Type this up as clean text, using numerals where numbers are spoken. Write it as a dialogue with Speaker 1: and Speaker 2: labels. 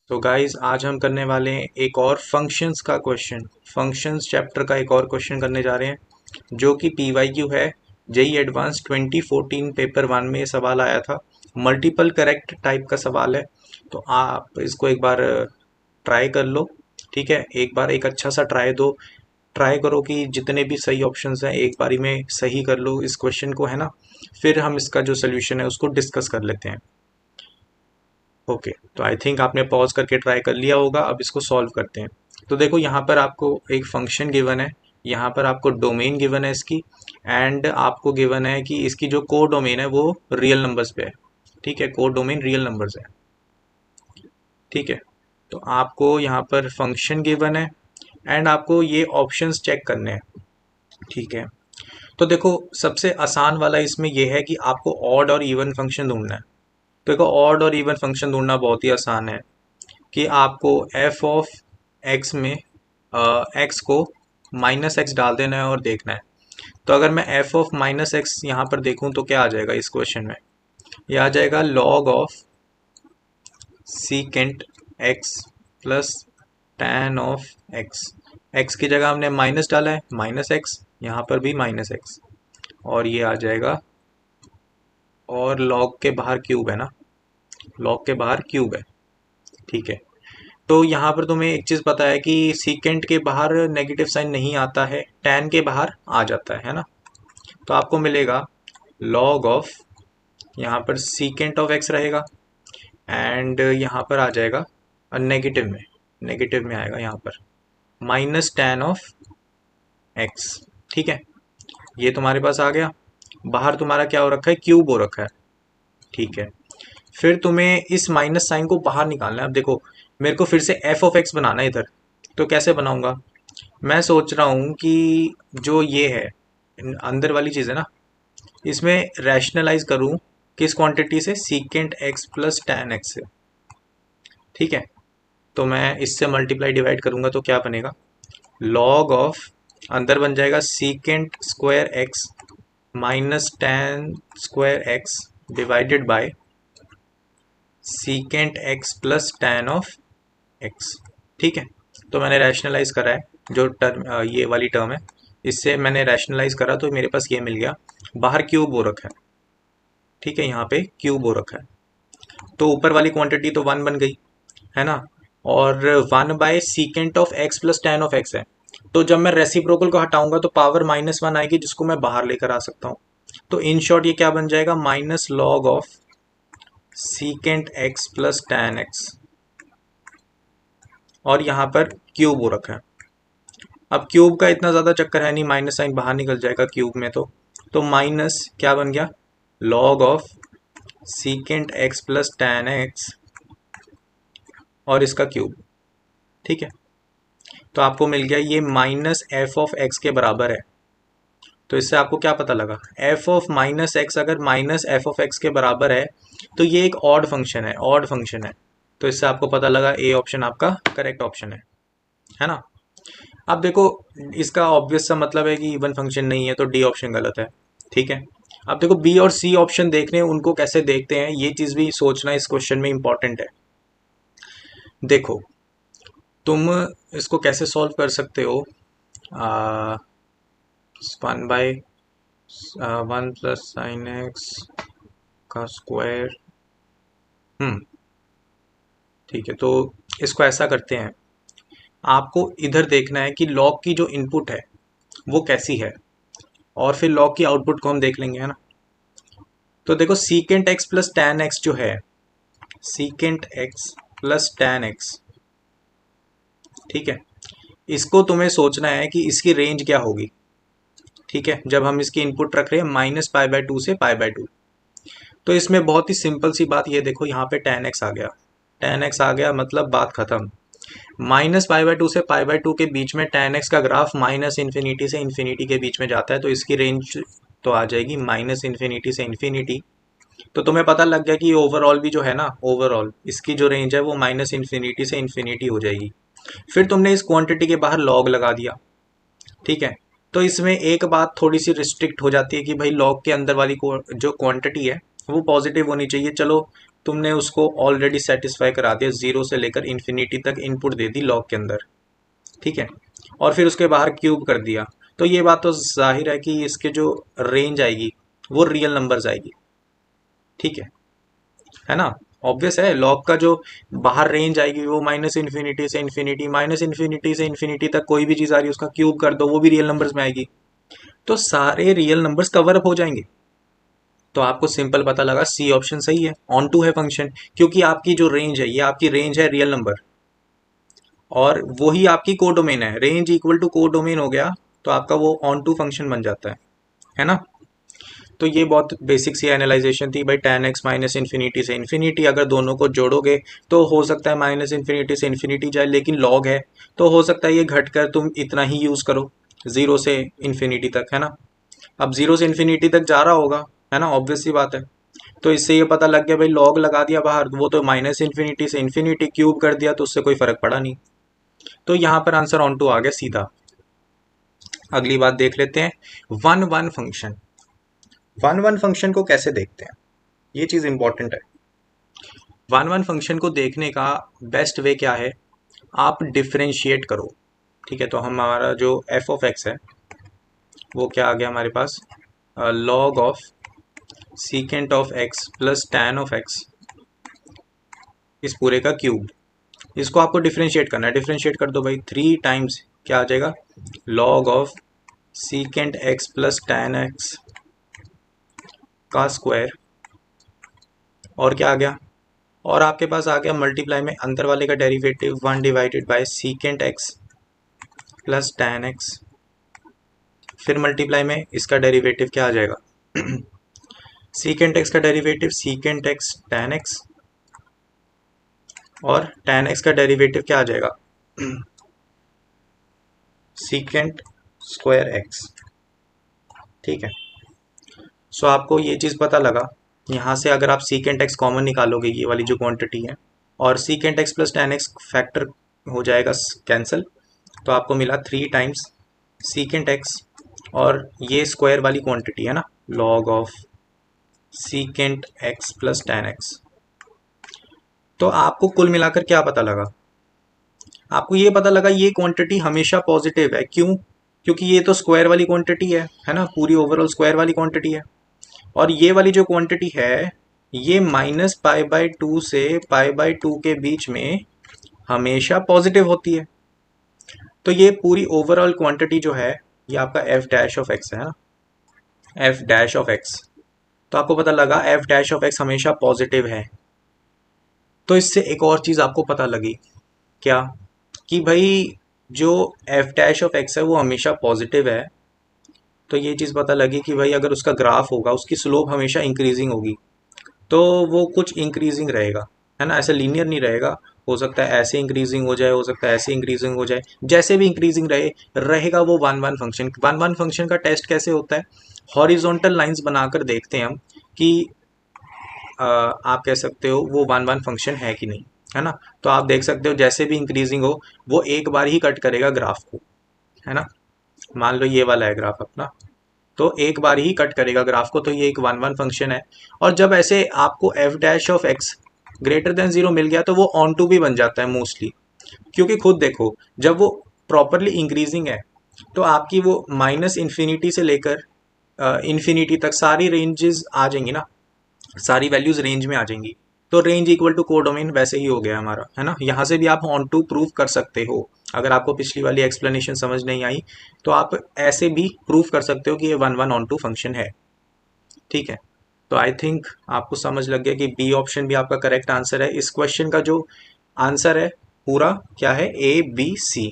Speaker 1: तो गाइस आज हम करने वाले हैं एक और फंक्शंस का क्वेश्चन। फंक्शंस चैप्टर का एक और क्वेश्चन करने जा रहे हैं जो कि पीवाईक्यू है। जेई एडवांस 2014 पेपर वन में ये सवाल आया था। मल्टीपल करेक्ट टाइप का सवाल है। तो आप इसको एक बार ट्राई कर लो। ठीक है, एक बार एक अच्छा सा ट्राई दो। ट्राई करो कि जितने भी सही ऑप्शंस हैं एक बारी में सही कर लो इस क्वेश्चन को, है ना। फिर हम इसका जो सोल्यूशन है उसको डिस्कस कर लेते हैं। ओके, तो आई थिंक आपने पॉज करके ट्राई कर लिया होगा। अब इसको सॉल्व करते हैं। तो देखो यहाँ पर आपको एक फंक्शन गिवन है, यहाँ पर आपको डोमेन गिवन है इसकी, एंड आपको गिवन है कि इसकी जो को डोमेन है वो रियल नंबर्स पे है। ठीक है, को डोमेन रियल नंबर्स है। ठीक है, तो आपको यहाँ पर फंक्शन गिवन है एंड आपको ये ऑप्शंस चेक करने हैं। ठीक है, तो देखो सबसे आसान वाला इसमें यह है कि आपको ऑड और इवन फंक्शन ढूंढना है। तो देखो ऑड और इवन फंक्शन ढूंढना बहुत ही आसान है कि आपको एफ ऑफ एक्स में एक्स को माइनस एक्स डाल देना है और देखना है। तो अगर मैं एफ ऑफ माइनस एक्स यहाँ पर देखूँ तो क्या आ जाएगा इस क्वेश्चन में? यह आ जाएगा log of secant x plus tan of x. X की जगह हमने माइनस डाला है, माइनस एक्स, यहाँ पर भी माइनस एक्स, और ये आ जाएगा, और लॉग के बाहर क्यूब है ना, लॉग के बाहर क्यूब है। ठीक है, तो यहाँ पर तुम्हें एक चीज़ पता है कि सीकेंट के बाहर नेगेटिव साइन नहीं आता है, टैन के बाहर आ जाता है ना। तो आपको मिलेगा लॉग ऑफ, यहाँ पर सीकेंट ऑफ एक्स रहेगा एंड यहाँ पर आ जाएगा नेगेटिव में, नेगेटिव में आएगा यहाँ पर माइनस टैन ऑफ एक्स। ठीक है, ये तुम्हारे पास आ गया। बाहर तुम्हारा क्या हो रखा है? क्यूब हो रखा है। ठीक है, फिर तुम्हें इस माइनस साइन को बाहर निकालना है। अब देखो मेरे को फिर से एफ ऑफ एक्स बनाना है इधर, तो कैसे बनाऊंगा? मैं सोच रहा हूँ कि जो ये है अंदर वाली चीज़ है ना, इसमें रैशनलाइज करूँ किस क्वांटिटी से? Secant x plus tan x से। ठीक है, तो मैं इससे मल्टीप्लाई डिवाइड करूँगा तो क्या बनेगा? लॉग ऑफ, अंदर बन जाएगा secant square x minus tan square x divided by secant x plus tan of x. ठीक है, तो मैंने रैशनलाइज करा है जो टर्म, ये वाली टर्म है, इससे मैंने रैशनलाइज करा तो मेरे पास ये मिल गया। बाहर क्यूब हो रखा है। ठीक है, यहाँ पे क्यूब हो रखा है, तो ऊपर वाली क्वांटिटी तो वन बन गई, है ना। और one by secant of x plus tan of x है, तो जब मैं रेसिप्रोकल को हटाऊंगा तो पावर माइनस वन आएगी जिसको मैं बाहर लेकर आ सकता हूँ। तो इन शॉर्ट ये क्या बन जाएगा? Minus log of secant x plus tan x, और यहाँ पर क्यूब हो रखा है। अब क्यूब का इतना ज़्यादा चक्कर है नहीं, माइनस साइन बाहर निकल जाएगा क्यूब में। तो माइनस क्या बन गया? Log of secant x plus tan x और इसका क्यूब। ठीक है, तो आपको मिल गया ये माइनस एफ ऑफ एक्स के बराबर है। तो इससे आपको क्या पता लगा? एफ ऑफ माइनस एक्स अगर माइनस एफ ऑफ एक्स के बराबर है तो ये एक ऑड फंक्शन है, ऑड फंक्शन है। तो इससे आपको पता लगा ए ऑप्शन आपका करेक्ट ऑप्शन है ना। अब देखो इसका ऑब्वियस सा मतलब है कि इवन फंक्शन नहीं है, तो डी ऑप्शन गलत है। ठीक है, अब देखो बी और सी ऑप्शन देखने हैं, उनको कैसे देखते हैं ये चीज़ भी सोचना इस क्वेश्चन में इंपॉर्टेंट है। देखो तुम इसको कैसे सॉल्व कर सकते हो? One by one plus sine x का स्क्वायर। हम्म, ठीक है, तो इसको ऐसा करते हैं, आपको इधर देखना है कि लॉग की जो इनपुट है वो कैसी है, और फिर लॉग की आउटपुट को हम देख लेंगे, है ना। तो देखो secant x plus tan x जो है, secant x plus tan x, ठीक है, इसको तुम्हें सोचना है कि इसकी रेंज क्या होगी। ठीक है, जब हम इसकी इनपुट रख रहे हैं माइनस पाई बाय टू से पाई बाय टू, तो इसमें बहुत ही सिंपल सी बात ये देखो, यहाँ पे टेन एक्स आ गया, टेन एक्स आ गया मतलब बात खत्म। माइनस पाई बाय टू से पाई बाय टू के बीच में टेन एक्स का ग्राफ माइनस इन्फिनिटी से इन्फिनिटी के बीच में जाता है, तो इसकी रेंज तो आ जाएगी माइनस इन्फिनिटी से इन्फिनिटी। तो तुम्हें पता लग गया कि ओवरऑल भी जो है ना, ओवरऑल इसकी जो रेंज है वो माइनस इन्फिनिटी से इन्फिनिटी हो जाएगी। फिर तुमने इस क्वांटिटी के बाहर लॉग लगा दिया। ठीक है, तो इसमें एक बात थोड़ी सी रिस्ट्रिक्ट हो जाती है कि भाई लॉग के अंदर वाली जो क्वांटिटी है वो पॉजिटिव होनी चाहिए। चलो तुमने उसको ऑलरेडी सेटिस्फाई करा दिया, 0 से लेकर इन्फिनिटी तक इनपुट दे दी लॉग के अंदर, ठीक है, और फिर उसके बाहर क्यूब कर दिया। तो ये बात तो जाहिर है कि इसके जो रेंज आएगी वो रियल नंबर्स आएगी, ठीक है ना। ऑब्वियस है, लॉग का जो बाहर रेंज आएगी वो माइनस इन्फिनिटी से इन्फिनिटी, माइनस इन्फिनिटी से इन्फिनिटी तक कोई भी चीज़ आ रही है उसका क्यूब कर दो वो भी रियल नंबर्स में आएगी, तो सारे रियल नंबर्स कवर अप हो जाएंगे। तो आपको सिंपल पता लगा सी ऑप्शन सही है, ऑन टू है फंक्शन, क्योंकि आपकी जो रेंज है ये आपकी रेंज है रियल नंबर और वही आपकी कोडोमेन है, रेंज इक्वल टू कोडोमेन हो गया तो आपका वो ऑन टू फंक्शन बन जाता है ना। तो ये बहुत बेसिक सी एनालाइजेशन थी भाई, tan x माइनस इन्फिनिटी से इन्फिनिटी, अगर दोनों को जोड़ोगे तो हो सकता है माइनस इन्फिनिटी से इन्फिनिटी जाए, लेकिन लॉग है तो हो सकता है ये घट कर तुम इतना ही यूज़ करो 0 से इन्फिनिटी तक, है ना। अब 0 से इन्फिनिटी तक जा रहा होगा, है ना, ऑब्वियस सी बात है। तो इससे ये पता लग गया भाई लॉग लगा दिया बाहर, वो तो माइनस इन्फिनिटी से इन्फिनिटी क्यूब कर दिया तो उससे कोई फर्क पड़ा नहीं। तो यहाँ पर आंसर ऑन टू आ गया सीधा। अगली बात देख लेते हैं, one one function. One one function को कैसे देखते हैं, ये चीज़ इंपॉर्टेंट है। वन वन फंक्शन को देखने का बेस्ट वे क्या है, आप डिफ्रेंशिएट करो, ठीक है। तो हमारा जो एफ ऑफ एक्स है वो क्या आ गया हमारे पास, log of secant of x plus tan of x इस पूरे का क्यूब। इसको आपको डिफ्रेंशिएट करना है, डिफ्रेंशिएट कर दो भाई, 3 टाइम्स क्या आ जाएगा, log of secant x plus tan x का स्क्वायर, और क्या आ गया, और आपके पास आ गया मल्टीप्लाई में अंदर वाले का derivative 1 divided by secant x plus tan x, फिर मल्टीप्लाई में इसका डेरिवेटिव क्या आ जाएगा सीकेंट एक्स का derivative secant x tan x, और टैन एक्स का डेरिवेटिव क्या आ जाएगा सीकेंट स्क्वायर एक्स, ठीक है। सो आपको ये चीज़ पता लगा, यहाँ से अगर आप सीकेंट एक्स कॉमन निकालोगे ये वाली जो क्वांटिटी है, और secant x plus tan x factor हो जाएगा कैंसिल, तो आपको मिला 3 टाइम्स सीकेंट एक्स और ये स्क्वायर वाली क्वांटिटी है ना, log of secant x plus tan x. तो आपको कुल मिलाकर क्या पता लगा, आपको ये पता लगा ये क्वांटिटी हमेशा पॉजिटिव है। क्यों, क्योंकि ये तो स्क्वायर वाली क्वांटिटी है ना, पूरी ओवरऑल स्क्वायर वाली क्वांटिटी है, और ये वाली जो क्वांटिटी है ये माइनस पाई बाई 2 से पाई बाई 2 के बीच में हमेशा पॉजिटिव होती है। तो ये पूरी ओवरऑल क्वांटिटी जो है ये आपका एफ डैश ऑफ एक्स है ना, एफ डैश ऑफ एक्स। तो आपको पता लगा एफ डैश ऑफ एक्स हमेशा पॉजिटिव है। तो इससे एक और चीज़ आपको पता लगी, क्या, कि भाई जो एफ डैश ऑफ एक्स है वो हमेशा पॉजिटिव है, तो ये चीज़ पता लगी कि भाई अगर उसका ग्राफ होगा उसकी स्लोप हमेशा इंक्रीजिंग होगी, तो वो कुछ इंक्रीजिंग रहेगा, है ना, ऐसे लीनियर नहीं रहेगा। हो सकता है ऐसे इंक्रीजिंग हो जाए, हो सकता है ऐसे इंक्रीजिंग हो जाए, जैसे भी इंक्रीजिंग रहेगा वो one one function. One one function का टेस्ट कैसे होता है, हॉरिजॉन्टल लाइंस बनाकर देखते हैं हम कि आप कह सकते हो वो वन वन फंक्शन है कि नहीं, है ना। तो आप देख सकते हो जैसे भी इंक्रीजिंग हो वो एक बार ही कट करेगा ग्राफ को, है ना। मान लो ये वाला है ग्राफ अपना, तो एक बार ही कट करेगा ग्राफ को, तो ये एक वन वन फंक्शन है। और जब ऐसे आपको F dash of x greater than 0 मिल गया तो वो ऑन टू भी बन जाता है मोस्टली, क्योंकि खुद देखो जब वो प्रॉपरली इंक्रीजिंग है तो आपकी वो माइनस इन्फिनिटी से लेकर इन्फिनिटी तक सारी रेंजेस आ जाएंगी ना, सारी वैल्यूज रेंज में आ जाएंगी। तो रेंज इक्वल टू कोडोमेन वैसे ही हो गया हमारा, है ना। यहाँ से भी आप ऑन टू प्रूव कर सकते हो, अगर आपको पिछली वाली एक्सप्लेनेशन समझ नहीं आई तो आप ऐसे भी प्रूव कर सकते हो कि ये one one onto function है, ठीक है। तो आई थिंक आपको समझ लग गया कि बी ऑप्शन भी आपका करेक्ट आंसर है। इस क्वेश्चन का जो आंसर है पूरा क्या है, A B C।